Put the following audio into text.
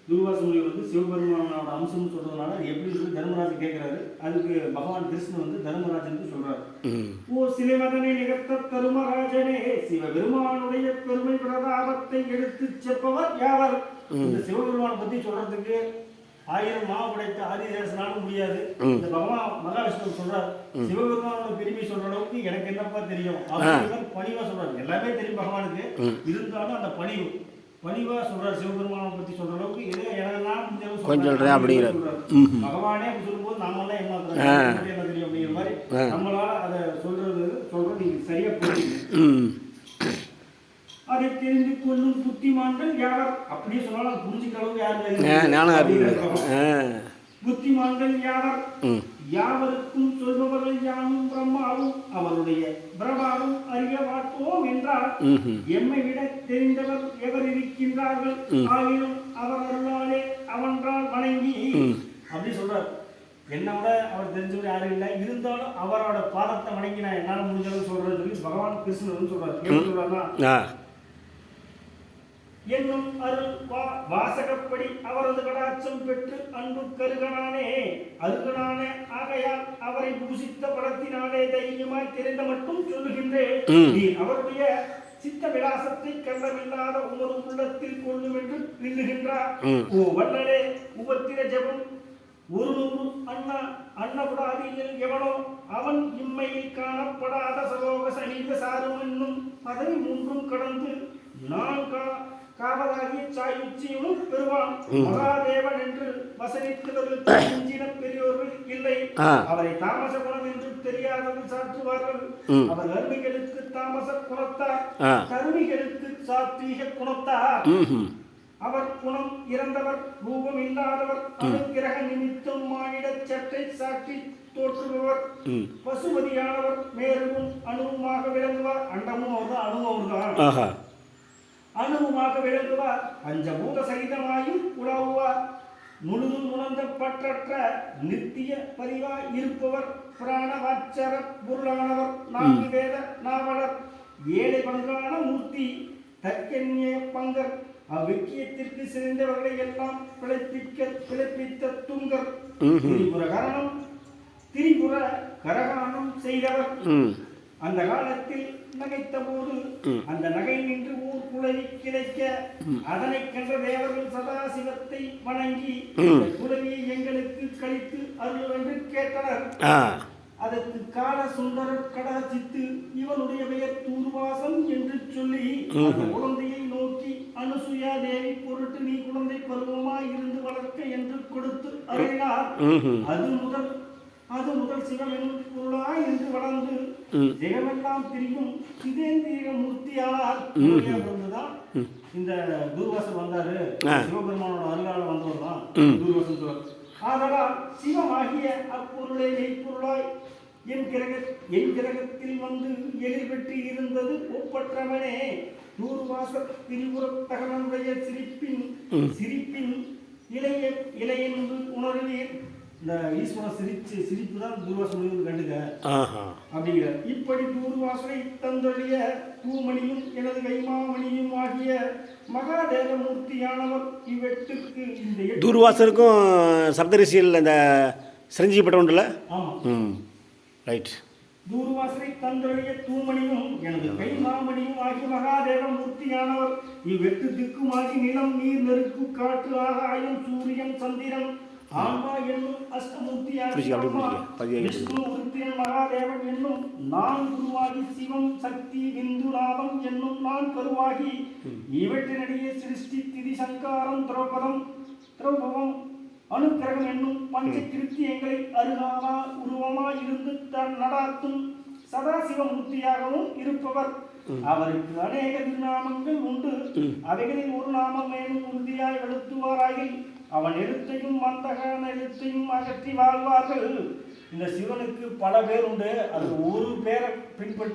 துர்வாச முனிவர் வந்து சிவபெருமானோட அம்சம்னு சொல்றதுனால எப்படி சொல்லி தர்மராஜன் கேட்கிறாரு. அதுக்கு பகவான் கிருஷ்ணன் வந்து தர்மராஜனுக்கு சொல்றாரு, ஓ சிலைமதனை நிகழ்த்த தருமராஜனே, சிவபெருமானுடைய பெருமை பிரதாபத்தை எடுத்து செப்பவர் யாவர். இந்த சிவபெருமானை பத்தி சொல்றதுக்கு 1000 மாவு படைத்த ஆதிசேஷனாலும் முடியாது. இந்த பகவான் மகாவிஷ்ணு சொல்றாரு, சிவபெருமானோட பெருமை சொல்ற அளவுக்கு எனக்கு என்னப்பா தெரியும் அப்படின்னு பணிவா சொல்றாரு. எல்லாமே தெரியும் பகவானுக்கு, இருந்தாலும் அந்த பணிவா சொல்றாரு. சிவபெருமானை பத்தி சொல்ற அளவுக்கு ஏதோ எனக்கு கொஞ்சம் சொல்றேன் அப்படிங்கிறார். பகவானே அப்படி சொல்லும்போது நாமெல்லாம் என்ன தெரியும் அப்படிங்கிற மாதிரி நம்மளால அதை சொல்றது நீங்க சரியா புரியுது. அதை தெரிந்து கொள்ளும் புத்திமான்கள் யார் அப்படியே சொன்னாலும் புரிஞ்சுக்கிற அளவுக்கு யாரும் புத்திமான்கள் யாவர், யாவருக்கும் சொல்பவர்கள் யானும் பிரம்மாவும் அவருடைய பிரபாவும் அறிய மாட்டோம் என்றால் எம்மை விட தெரிந்தவர் எவர் இருக்கின்றார்கள், ஆயினும் அவர் அருளாலே அவன்றால் வணங்கி அப்படி சொல்றார். என்னோட அவர் தெரிஞ்சவர் யாரும் இல்லை, இருந்தாலும் அவரோட பாதத்தை வணங்கி நான் என்னால முடிஞ்சளவு சொல்றேன்னு சொல்லி பகவான் கிருஷ்ணன் சொல்றாரு. என்னும் அருள் வாசகப்படி அவரது கடாட்சம் பெற்று அன்பு அருகனான ஆகையால் அவரை பூசித்த படத்தினாலே தைரியமாய் தெரிந்த மட்டும் சொல்லுகின்றேன். நீ அவருடைய சித்த விலாசத்தை கண்டமில்லாத உமது உள்ளத்தில் கொள்ளும் என்று நில்லுகின்றார். ஓ வல்லலே, உபத்திர ஜபம் 100 அன்னபுடாதியில் எவனோ அவன் இம்மையில் காணப்படாத சலோக சனீத சாரும் என்னும் பதவி 3 கடந்து நான் காவலாகிய சாயுச்சியும் பெறுவான். மகாதேவன் என்று வசனித்தவர்களுக்கு மிஞ்சின பெரியோர்கள் இல்லை. அவரை தாமச குணம் என்று தெரியாதவர்கள் சாற்றுவார்கள். அவர் அருமைகளுக்கு தாமச குணத்தார், கருவிகளுக்கு சாத்வீக குணத்தார். அவர் குணம் இறந்தவர், ரூபம் இல்லாதவர், அனுக்கிரக நிமித்தம் மானிட சட்டை சாற்றி தோற்றுபவர், பசுபதியானவர், மேலும் அணுவுமாக விளங்குவார். அண்டமும் அவர்தான், அணுவும் அவர்தான், அணுவுமாக விளங்குவார். பஞ்சபூத சகிதமாயும் உலாவுவார். முழுதும் உணர்ந்த பற்றற்ற நித்திய பரிவாய் இருப்பவர், பிராணவாச்சர பொருளானவர், 4 வேத நாவலர், 7 பங்கான மூர்த்தி, தற்கன்ய பங்கர், அவ்விக்கியத்திற்கு சிறந்தவர்களை எல்லாம் பிழைப்பித்த துங்கர், திரிபுர கரகானம் செய்தவர். அந்த காலத்தில் நகைத்த போது அந்த நகை நின்று ஊர் குழவி கிடைக்க அதனை கண்ட தேவர்கள் சதாசிவத்தை வணங்கி குழவியை எங்களுக்கு கழித்து அருள் என்று கேட்டனர். அதற்கு கால சுந்தரர் கடாச்சித்து இவனுடைய பெயர் தூர்வாசன் என்று சொல்லி அந்த குழந்தையை நோக்கி, அனுசுயா தேவி பொருட்டு நீ குழந்தை பருவமாய் இருந்து வளர்க்க என்று கொடுத்து அருளினார். அது முதல் சிவமெனும் பொருளாய் என்று வளர்ந்து ஜெகமெல்லாம் திரியும் சிதேந்திர மூர்த்தியானார். இந்த தூர்வாசன் வந்தாரு, சிவபெருமானோட அருளால வந்தவர் தான் தூர்வாசன் சொல்றார். ஆதலால் சிவமாகிய அப்பொருளை மெய்ப்பொருளாய் என் கிரகத்தில் வந்து எதிர் பெற்று இருந்தது ஒப்பற்றவனே. தூர்வாச திரிபுரத்தகனுடைய சிரிப்பின் இலையென்று உணர்வீர். இந்த ஈஸ்வரன் சிரிப்பு தான் தூர்வாச முனிவர் கண்டுக அப்படிங்கிற. இப்படி தூர்வாசனை தந்தொழிய தூமணியும் எனது கைமாமணியும் ஆகிய மகாதேவ மூர்த்தியானவர் இவ்வெட்டுக்கு இந்த தூர்வாசருக்கும் சப்தரிசியில் இந்த சிரஞ்சீவிப்பட்ட உண்டுல. ரைட். தூர்வாசனை தந்தொழிய தூமணியும் எனது கைமாமணியும் ஆகிய மகாதேவ மூர்த்தியானவர் இவ்வெட்டு திக்குமாகி நிலம், நீர், நெருப்பு, காற்று, ஆகாயம், சூரியன், சந்திரன், ஆன்மா என்னும் அஷ்டமூர்த்தியாக விஷ்ணு, உருத்திரன், மகாதேவன் என்னும் நான் குருவாகி, சிவம், சக்தி, விந்து, நாதம் என்னும் நான் கருவாகி, இவற்றினிடையே சிருஷ்டி, திதி, சங்காரம், திரௌபவம், அனுக்கிரகம் என்னும் பஞ்ச கிருத்தியங்களை அருகாமா உருவமாய் இருந்து நடாத்தும் சதாசிவமூர்த்தியாகவும் இருப்பவர். அவருக்கு அநேக திருநாமங்கள் உண்டு. அவைகளில் ஒரு நாமம் மேலும் உறுதியாய் வெளுத்துவாராயில் அவன் எழுத்தையும் மந்தகான எழுத்தையும் அகற்றி வாழ்வார்கள். இந்த சிவனுக்கு பல பேர் உண்டு. அது ஒரு பேரை பின்பற்றி